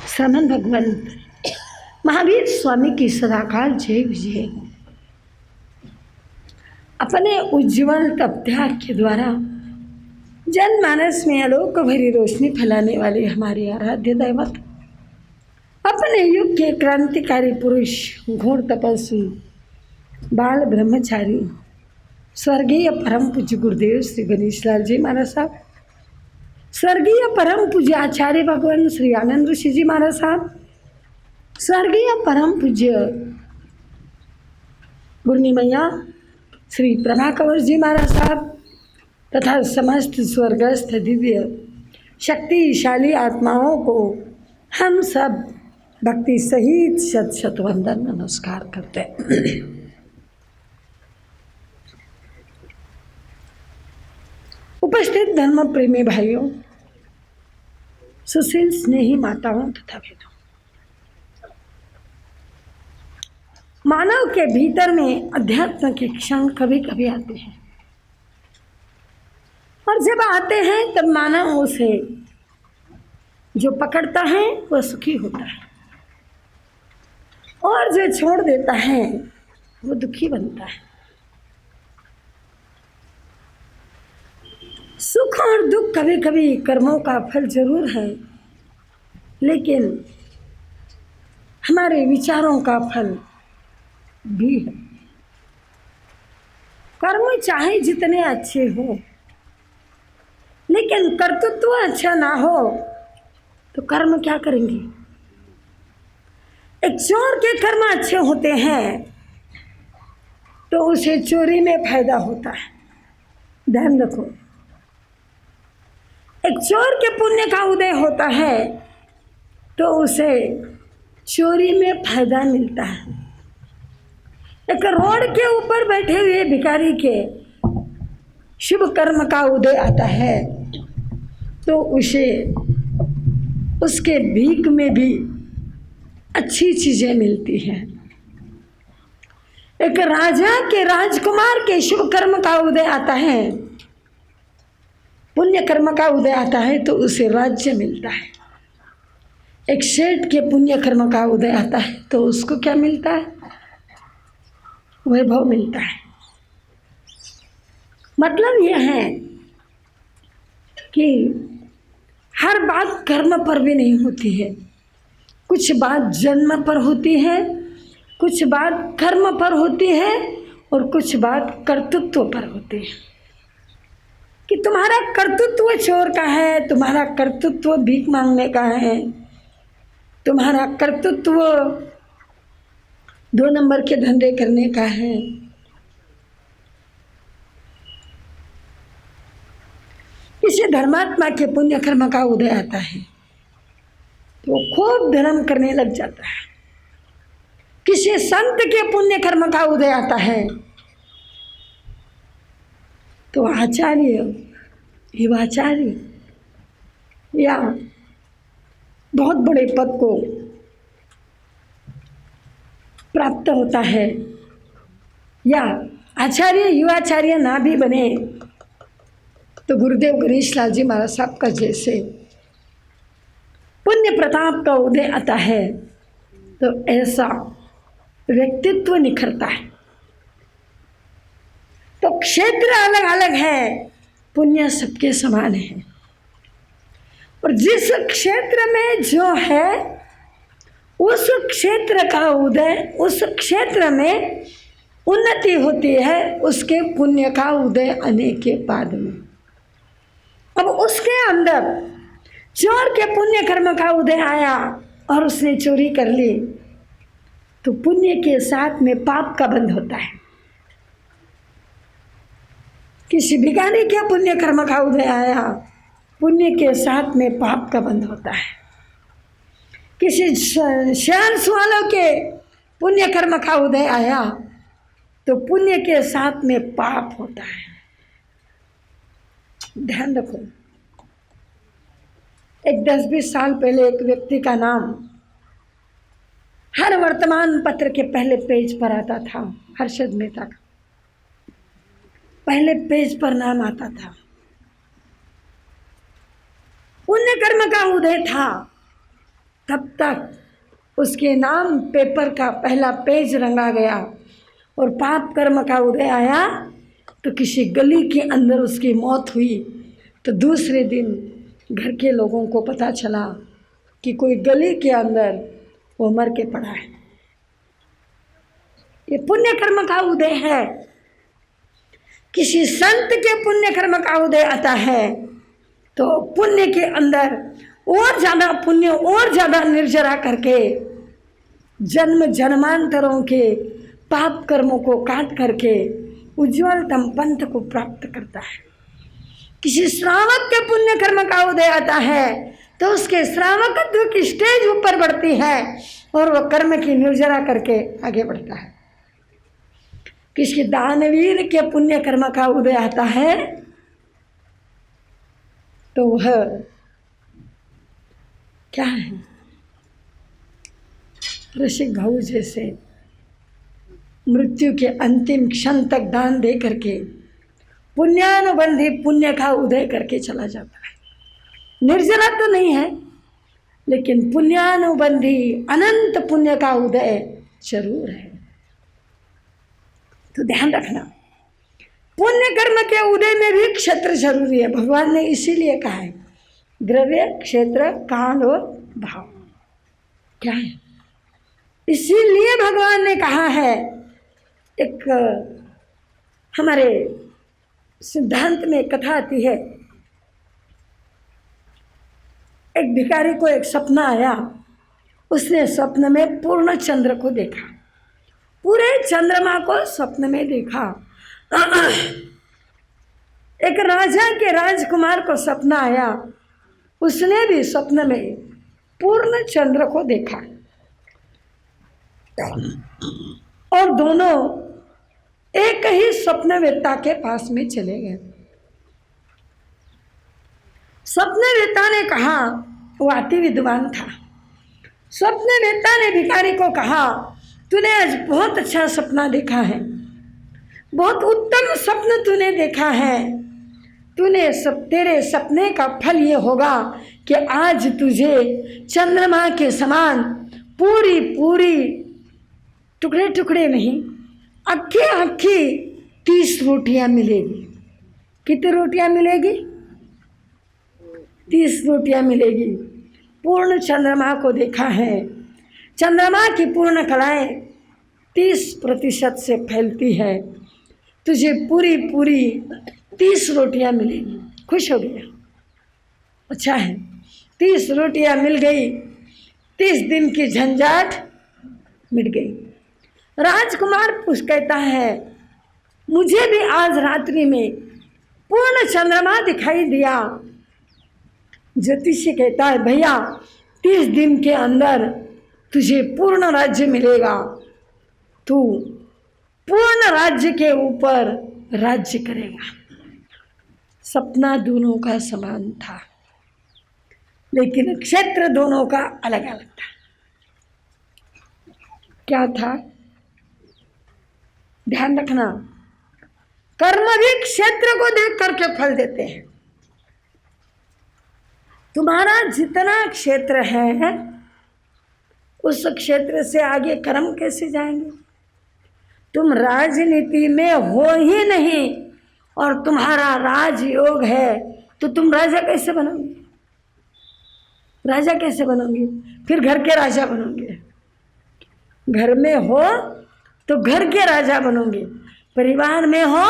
श्रमण भगवान महावीर स्वामी की सदाकाल जय विजय। अपने उज्ज्वल तपत्याग के द्वारा जनमानस में आलोक भरी रोशनी फैलाने वाले हमारे आराध्य दैवत, अपने युग के क्रांतिकारी पुरुष, घोर तपस्वी, बाल ब्रह्मचारी, स्वर्गीय परम पूज्य गुरुदेव श्री गणेश लाल जी महाराज साहब, स्वर्गीय परम पूज्य आचार्य भगवान श्री आनंद ऋषि जी महाराज साहब, स्वर्गीय परम पूज्य गुरनी मैया श्री प्रभाकर जी महाराज साहब तथा समस्त स्वर्गस्थ दिव्य शक्तिशाली आत्माओं को हम सब भक्ति सहित शत शत वंदन नमस्कार करते हैं। उपस्थित धर्म प्रेमी भाइयों, सुशील स्नेही माताओं तथा बहनों, मानव के भीतर में अध्यात्म के क्षण कभी कभी आते हैं और जब आते हैं तब मानव उसे जो पकड़ता है वह सुखी होता है और जो छोड़ देता है वो दुखी बनता है। सुख और दुख कभी कभी कर्मों का फल जरूर है, लेकिन हमारे विचारों का फल भी है। कर्म चाहे जितने अच्छे हो, लेकिन कर्तृत्व अच्छा ना हो तो कर्म क्या करेंगे। एक चोर के कर्म अच्छे होते हैं तो उसे चोरी में फायदा होता है, ध्यान रखो। एक चोर के पुण्य का उदय होता है तो उसे चोरी में फायदा मिलता है। एक रोड के ऊपर बैठे हुए भिखारी के शुभ कर्म का उदय आता है तो उसे उसके भीख में भी अच्छी चीजें मिलती हैं। एक राजा के राजकुमार के शुभ कर्म का उदय आता है, पुण्य कर्म का उदय आता है तो उसे राज्य मिलता है। एक सेठ के पुण्य कर्म का उदय आता है तो उसको क्या मिलता है, वैभव मिलता है। मतलब यह है कि हर बात कर्म पर भी नहीं होती है, कुछ बात जन्म पर होती है, कुछ बात कर्म पर होती है और कुछ बात कर्तृत्व पर होती है। कि तुम्हारा कर्तृत्व चोर का है, तुम्हारा कर्तृत्व भीख मांगने का है, तुम्हारा कर्तृत्व 2 नंबर के धंधे करने का है। किसी धर्मात्मा के पुण्य कर्म का उदय आता है तो खूब धर्म करने लग जाता है। किसी संत के पुण्य कर्म का उदय आता है तो आचार्य, युवाचार्य या बहुत बड़े पद को प्राप्त होता है, या आचार्य युवाचार्य ना भी बने तो गुरुदेव गणेश लाल जी महाराज साहब का जैसे पुण्य प्रताप का उदय आता है तो ऐसा व्यक्तित्व निखरता है। तो क्षेत्र अलग अलग है, पुण्य सबके समान है। और जिस क्षेत्र में जो है उस क्षेत्र का उदय, उस क्षेत्र में उन्नति होती है उसके पुण्य का उदय आने के बाद में। अब उसके अंदर चोर के पुण्य कर्म का उदय आया और उसने चोरी कर ली तो पुण्य के साथ में पाप का बंध होता है। किसी भिखारी के पुण्य कर्म का उदय आया, पुण्य के साथ में पाप का बंध होता है। किसी शहर वालों के पुण्य कर्म का उदय आया तो पुण्य के साथ में पाप होता है। ध्यान रखो। एक 10-20 साल पहले एक व्यक्ति का नाम हर वर्तमान पत्र के पहले पेज पर आता था हर्षद मेहता का, पहले पेज पर नाम आता था। पुण्य कर्म का उदय था तब तक उसके नाम पेपर का पहला पेज रंगा गया, और पाप कर्म का उदय आया तो किसी गली के अंदर उसकी मौत हुई, तो दूसरे दिन घर के लोगों को पता चला कि कोई गली के अंदर वो मर के पड़ा है। ये पुण्य कर्म का उदय है। किसी संत के पुण्य कर्म का उदय आता है तो पुण्य के अंदर और ज़्यादा पुण्य और ज़्यादा निर्जरा करके जन्म जन्मांतरों के पाप कर्मों को काट करके उज्ज्वलतम पंथ को प्राप्त करता है। किसी श्रावक के पुण्य कर्म का उदय आता है तो उसके श्रावकत्व की स्टेज ऊपर बढ़ती है और वह कर्म की निर्जरा करके आगे बढ़ता है। किसी दानवीर के पुण्य कर्म का उदय आता है तो वह क्या है, ऋषिक भाऊ जैसे मृत्यु के अंतिम क्षण तक दान दे करके पुण्यानुबंधी पुण्य का उदय करके चला जाता है। निर्जरा तो नहीं है लेकिन पुण्यानुबंधी अनंत पुण्य का उदय जरूर है। तो ध्यान रखना, पुण्य कर्म के उदय में भी क्षेत्र जरूरी है। भगवान ने इसीलिए कहा है द्रव्य, क्षेत्र, काल और भाव क्या है। इसीलिए भगवान ने कहा है, एक हमारे सिद्धांत में कथा आती है, एक भिखारी को एक सपना आया। उसने स्वप्न में पूर्ण चंद्र को देखा, पूरे चंद्रमा को स्वप्न में देखा। एक राजा के राजकुमार को सपना आया, उसने भी स्वप्न में पूर्ण चंद्र को देखा और दोनों एक ही स्वप्नवेत्ता के पास में चले गए। स्वप्नवेत्ता ने कहा, वो अति विद्वान था, स्वप्नवेत्ता ने भिखारी को कहा तूने आज बहुत अच्छा सपना देखा है, बहुत उत्तम स्वप्न तूने देखा है। तेरे सपने का फल ये होगा कि आज तुझे चंद्रमा के समान पूरी पूरी टुकड़े टुकड़े नहीं, अक्खी अक्खी 30 रोटियां मिलेगी। कितनी रोटियां मिलेगी? 30 रोटियां मिलेगी। पूर्ण चंद्रमा को देखा है, चंद्रमा की पूर्ण कलाएं 30% से फैलती है, तुझे पूरी पूरी 30 रोटियां मिलेगी। खुश हो गया, अच्छा है, 30 रोटियां मिल गई, 30 दिन की झंझट मिट गई। राजकुमार कहता है मुझे भी आज रात्रि में पूर्ण चंद्रमा दिखाई दिया। ज्योतिषी कहता है भैया 30 दिन के अंदर तुझे पूर्ण राज्य मिलेगा, तू पूर्ण राज्य के ऊपर राज्य करेगा। सपना दोनों का समान था लेकिन क्षेत्र दोनों का अलग अलग था। क्या था? ध्यान रखना, कर्म भी क्षेत्र को देख करके फल देते हैं। तुम्हारा जितना क्षेत्र है उस क्षेत्र से आगे कर्म कैसे जाएंगे? तुम राजनीति में हो ही नहीं और तुम्हारा राजयोग है तो तुम राजा कैसे बनोगे? राजा कैसे बनोगे? फिर घर के राजा बनोगे। घर में हो तो घर के राजा बनोगे, परिवार में हो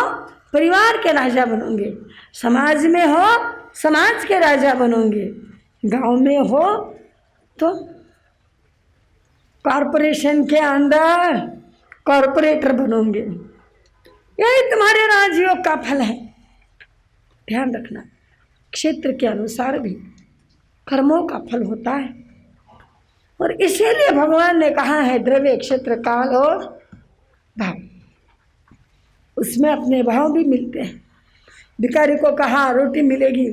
परिवार के राजा बनोगे, समाज में हो समाज के राजा बनोगे, गांव में हो तो कॉरपोरेशन के अंदर कॉरपोरेटर बनोगे। यही तुम्हारे राजयोग का फल है। ध्यान रखना, क्षेत्र के अनुसार भी कर्मों का फल होता है और इसीलिए भगवान ने कहा है द्रव्य, क्षेत्र, काल और भाव, उसमें अपने भाव भी मिलते हैं। भिखारी को कहा रोटी मिलेगी,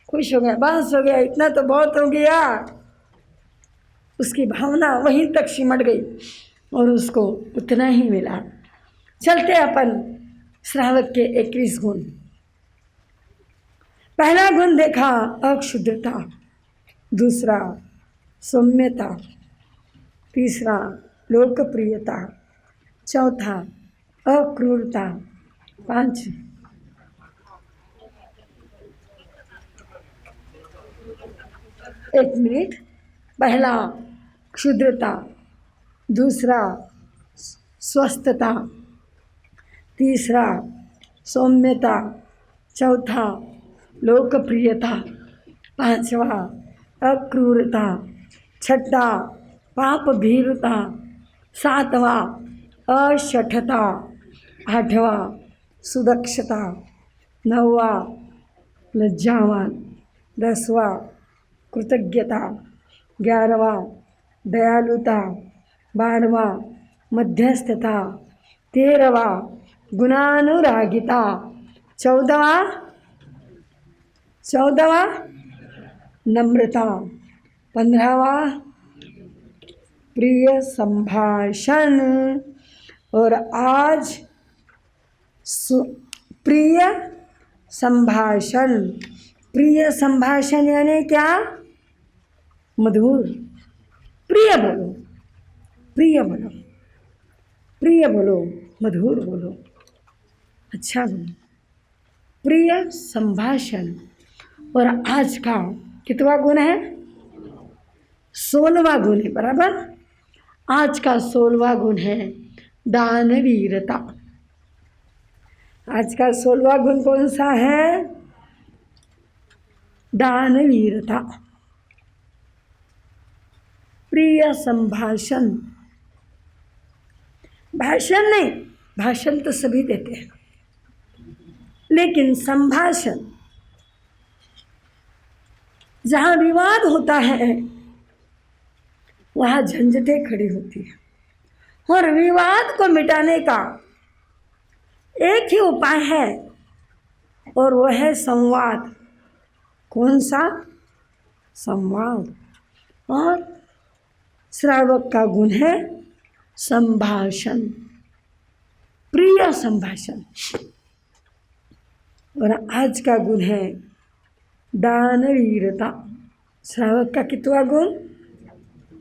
खुश हो गया, बस हो गया, इतना तो बहुत हो गया। उसकी भावना वहीं तक सिमट गई और उसको उतना ही मिला। चलते अपन श्रावक के 21 गुण। पहला गुण देखा अक्षुद्रता, दूसरा सौम्यता, तीसरा लोकप्रियता, चौथा अक्रूरता, 5 एक मिनट। पहला क्षुद्रता, दूसरा स्वस्थता, तीसरा सौम्यता, चौथा लोकप्रियता, 5वां अक्रूरता, 6ठा पाप भीरुता, 7वां अशठता, 8वां सुदक्षता, 9वां लज्जावान, 10वां कृतज्ञता, 11वां दयालुता, 12वां मध्यस्थता, 13वां गुणानुरागिता, 14वां नम्रता, 15वां प्रिय संभाषण। और आज प्रिय संभाषण, प्रिय संभाषण यानी क्या? मधुर। प्रिय बोलो, प्रिय बोलो, प्रिय बोलो, मधुर बोलो, अच्छा बोलो, प्रिय संभाषण। और आज का कितवा गुण है? 16वां गुण है, बराबर। आज का 16वां गुण है दानवीरता। आज का 16वां गुण कौन सा है? दानवीरता। प्रिय संभाषण, भाषण नहीं, भाषण तो सभी देते हैं, लेकिन संभाषण जहाँ विवाद होता है वहाँ झंझटें खड़ी होती है। और विवाद को मिटाने का एक ही उपाय है और वो है संवाद। कौन सा? संवाद। और श्रावक का गुण है संभाषण, प्रिय संभाषण। और आज का गुण है दानवीरता। श्रावक का कितवा गुण?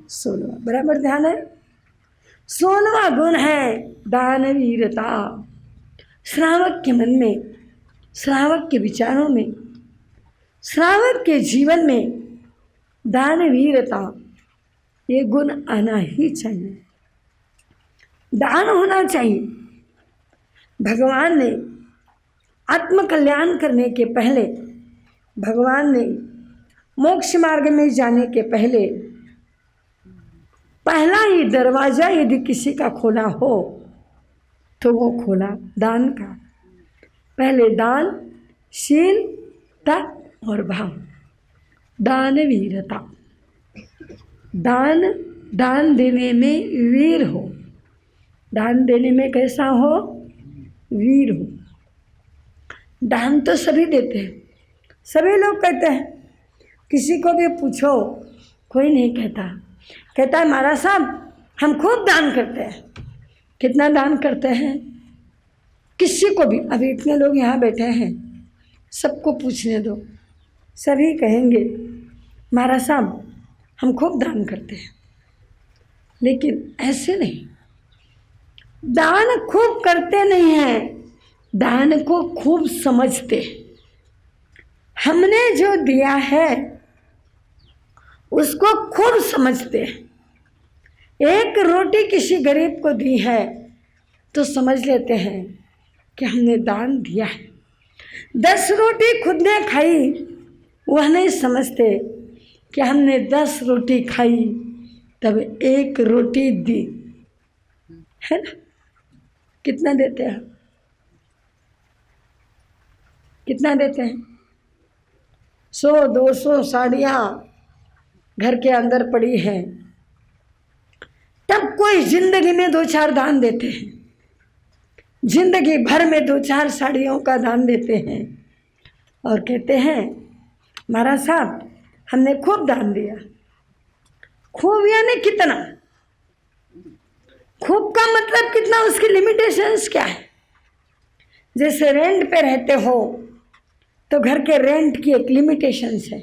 16वां, बराबर ध्यान है। 16वां गुण है दानवीरता। श्रावक के मन में, श्रावक के विचारों में, श्रावक के जीवन में दानवीरता ये गुण आना ही चाहिए, दान होना चाहिए। भगवान ने आत्म कल्याण करने के पहले, भगवान ने मोक्ष मार्ग में जाने के पहले पहला ही दरवाजा यदि किसी का खोला हो तो वो खोला दान का। पहले दान, शील, तप और भाव, दानवीरता। दान देने में वीर हो, दान देने में कैसा हो? वीर हो। दान तो सभी देते हैं, सभी लोग कहते हैं, किसी को भी पूछो कोई नहीं कहता है महाराज साहब हम खूब दान करते हैं। कितना दान करते हैं? किसी को भी, अभी इतने लोग यहाँ बैठे हैं, सबको पूछने दो, सभी कहेंगे महाराज साहब हम खूब दान करते हैं। लेकिन ऐसे नहीं, दान खूब करते नहीं हैं, दान को खूब समझते। हमने जो दिया है उसको खूब समझते। एक रोटी किसी गरीब को दी है तो समझ लेते हैं कि हमने दान दिया है। 10 रोटी खुद ने खाई, वह नहीं समझते कि हमने 10 रोटी खाई तब 1 रोटी दी है ना। कितना देते हैं? कितना देते हैं? 100-200 साड़ियाँ घर के अंदर पड़ी हैं, तब कोई जिंदगी में 2-4 दान देते हैं, जिंदगी भर में 2-4 साड़ियों का दान देते हैं और कहते हैं महाराज साहब हमने खूब दान दिया। खूब यानी कितना, खूब का मतलब कितना, उसकी लिमिटेशंस क्या है। जैसे रेंट पे रहते हो तो घर के रेंट की एक लिमिटेशंस है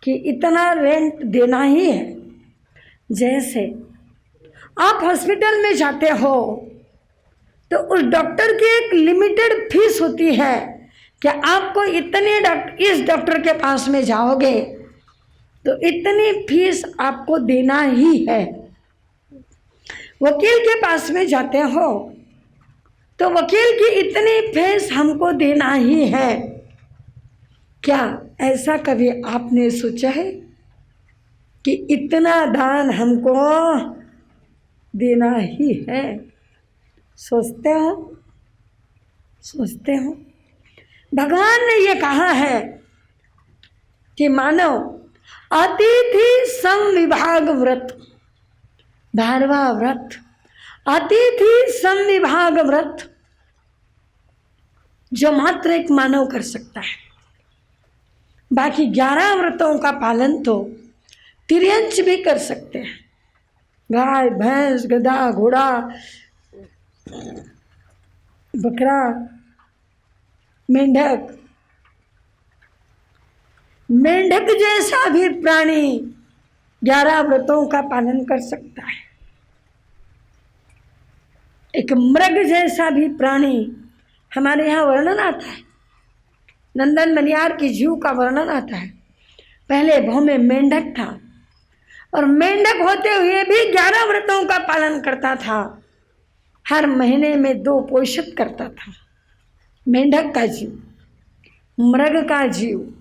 कि इतना रेंट देना ही है। जैसे आप हॉस्पिटल में जाते हो तो उस डॉक्टर की एक लिमिटेड फीस होती है कि आपको इतने इस डॉक्टर के पास में जाओगे तो इतनी फीस आपको देना ही है। वकील के पास में जाते हो तो वकील की इतनी फीस हमको देना ही है। क्या ऐसा कभी आपने सोचा है कि इतना दान हमको देना ही है? सोचते हो? सोचते हो? भगवान ने ये कहा है कि मानो अतिथि समविभाग व्रत, 12वां व्रत अतिथि समविभाग व्रत जो मात्र एक मानव कर सकता है। बाकी 11 व्रतों का पालन तो तिर्यंच भी कर सकते हैं। गाय, भैंस, गधा, घोड़ा, बकरा, मेंढक, मेंढक जैसा भी प्राणी 11 व्रतों का पालन कर सकता है। एक मृग जैसा भी प्राणी हमारे यहाँ वर्णन आता है, नंदन मनियार की जीव का वर्णन आता है। पहले भव में मेंढक था और मेंढक होते हुए भी 11 व्रतों का पालन करता था। हर महीने में 2 पोषित करता था। मेंढक का जीव, मृग का जीव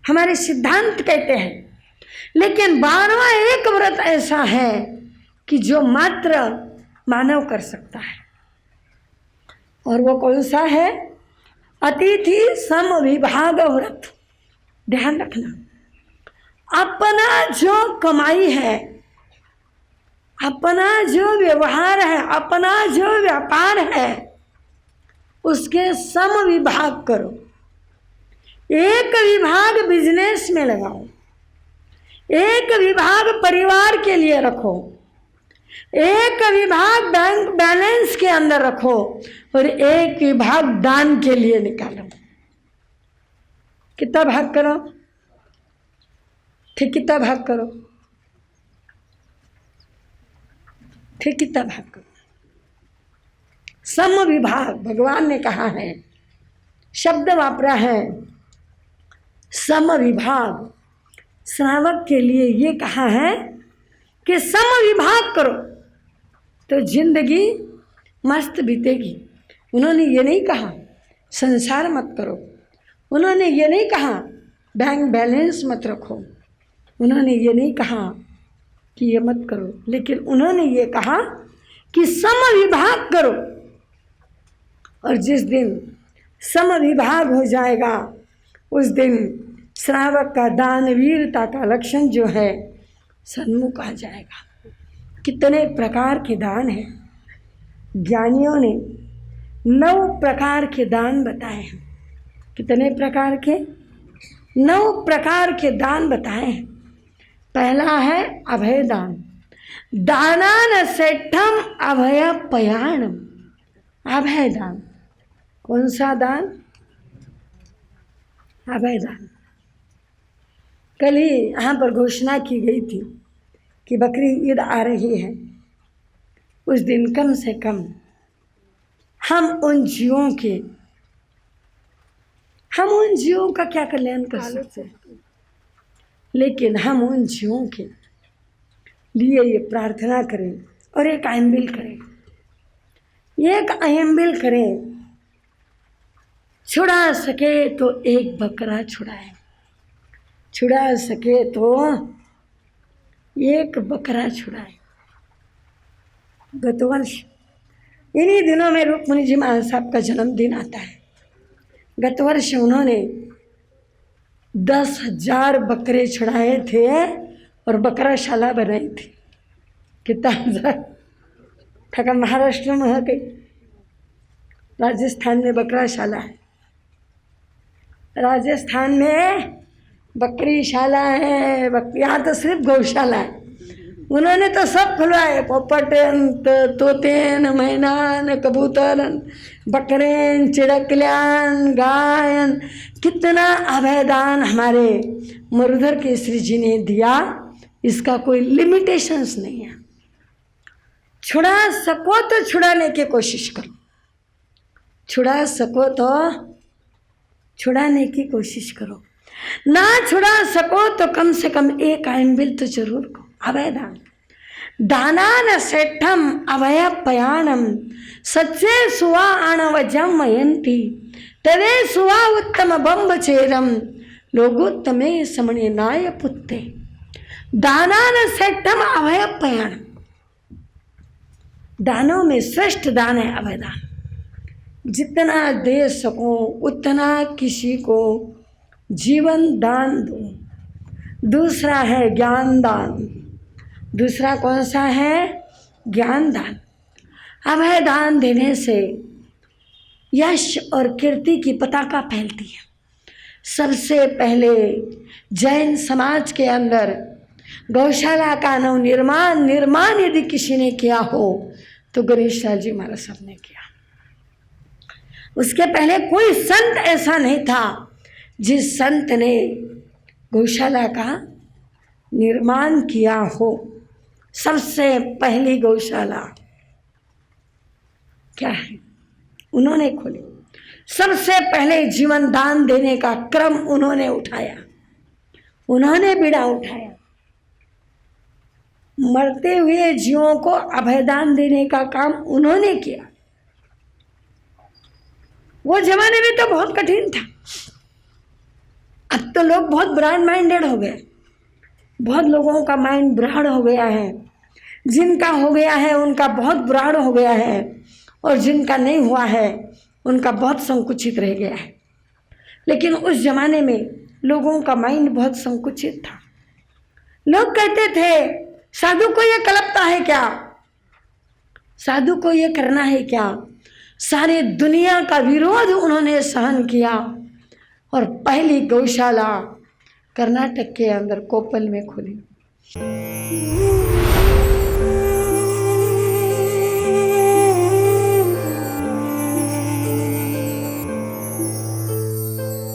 हमारे सिद्धांत कहते हैं। लेकिन 12वां एक व्रत ऐसा है कि जो मात्र मानव कर सकता है, और वो कौन सा है? अतिथि समविभाग व्रत। ध्यान रखना, अपना जो कमाई है, अपना जो व्यवहार है, अपना जो व्यापार है, उसके सम विभाग करो। एक विभाग बिजनेस में लगाओ, एक विभाग परिवार के लिए रखो, एक विभाग बैंक बैलेंस के अंदर रखो और एक विभाग दान के लिए निकालो। कितना भाग करो? ठीक कितना भाग करो? ठीक कितना भाग करो? सम विभाग भगवान ने कहा है, शब्द वापरा है सम विभाग। श्रावक के लिए ये कहा है कि सम विभाग करो तो जिंदगी मस्त बीतेगी। उन्होंने ये नहीं कहा संसार मत करो, उन्होंने ये नहीं कहा बैंक बैलेंस मत रखो, उन्होंने ये नहीं कहा कि ये मत करो, लेकिन उन्होंने ये कहा कि सम विभाग करो। और जिस दिन सम विभाग हो जाएगा उस दिन श्रावक का दानवीरता का लक्षण जो है सन्मुख आ जाएगा। कितने प्रकार के दान हैं, ज्ञानियों ने 9 प्रकार के दान बताए हैं। कितने प्रकार के? 9 प्रकार के दान बताए हैं। पहला है अभय दान, दानान सेठम अभय पयाणम। अभय दान, कौन सा दान? अभय दान। कल ही यहाँ पर घोषणा की गई थी कि बकरी ईद आ रही है। उस दिन कम से कम हम उन जीवों का क्या कल्याण कर सकते हैं, लेकिन हम उन जीवों के लिए ये प्रार्थना करें और एक आयम्बिल करें, एक आयम्बिल करें। छुड़ा सके तो एक बकरा छुड़ाए, छुड़ा सके तो एक बकरा छुड़ाए। गत वर्ष इन्हीं दिनों में रुक्मिणी जी महाराज साहब का जन्मदिन आता है। गत वर्ष उन्होंने 10,000 बकरे छुड़ाए थे और बकराशाला बनाई थी। कितना ठका महाराष्ट्र में है, कहीं राजस्थान में बकराशाला है, राजस्थान में बकरीशाला है। यहाँ तो सिर्फ गौशाला है, उन्होंने तो सब खुलवाए, पोपटन, तोतेन, मैनान, कबूतरन, बकरेन, चिड़कल्यान, गायन, कितना अभयदान हमारे मुरलीधर केसरी जी ने दिया, इसका कोई लिमिटेशंस नहीं है। छुड़ा सको तो छुड़ाने की कोशिश करो, छुड़ा सको तो छुड़ाने की कोशिश करो, ना छुड़ा सको तो कम से कम एक आइन बिल तो जरूर को। अभयदान दानान सेठम अभय पयाणम सच्चे सुवा आणवजम मयंती तवे सुवा उत्तम बंब चेरम लोगोत्तमे समणे नाय पुत्ते। दानान सेठम अभय पयाणम, दानों में श्रेष्ठ दान है अभयदान। जितना दे सको उतना किसी को जीवन दान दो। दूसरा है ज्ञान दान, दूसरा कौन सा है? ज्ञान दान। अभय दान देने से यश और कीर्ति की पताका फैलती है। सबसे पहले जैन समाज के अंदर गौशाला का निर्माण यदि किसी ने किया हो तो गणेश लाल जी महाराज साहब ने किया। उसके पहले कोई संत ऐसा नहीं था जिस संत ने गौशाला का निर्माण किया हो। सबसे पहली गौशाला क्या है? उन्होंने खोली। सबसे पहले जीवन दान देने का क्रम उन्होंने उठाया, उन्होंने बीड़ा उठाया। मरते हुए जीवों को अभयदान देने का काम उन्होंने किया। वो जमाने में तो बहुत कठिन था। अब तो लोग बहुत ब्रॉड माइंडेड हो गए, बहुत लोगों का माइंड ब्रॉड हो गया है। जिनका हो गया है उनका बहुत ब्रॉड हो गया है, और जिनका नहीं हुआ है उनका बहुत संकुचित रह गया है। लेकिन उस जमाने में लोगों का माइंड बहुत संकुचित था। लोग कहते थे साधु को ये कलपता है क्या, साधु को ये करना है क्या। सारी दुनिया का विरोध उन्होंने सहन किया और पहली गौशाला कर्नाटक के अंदर कोप्पल में खोली।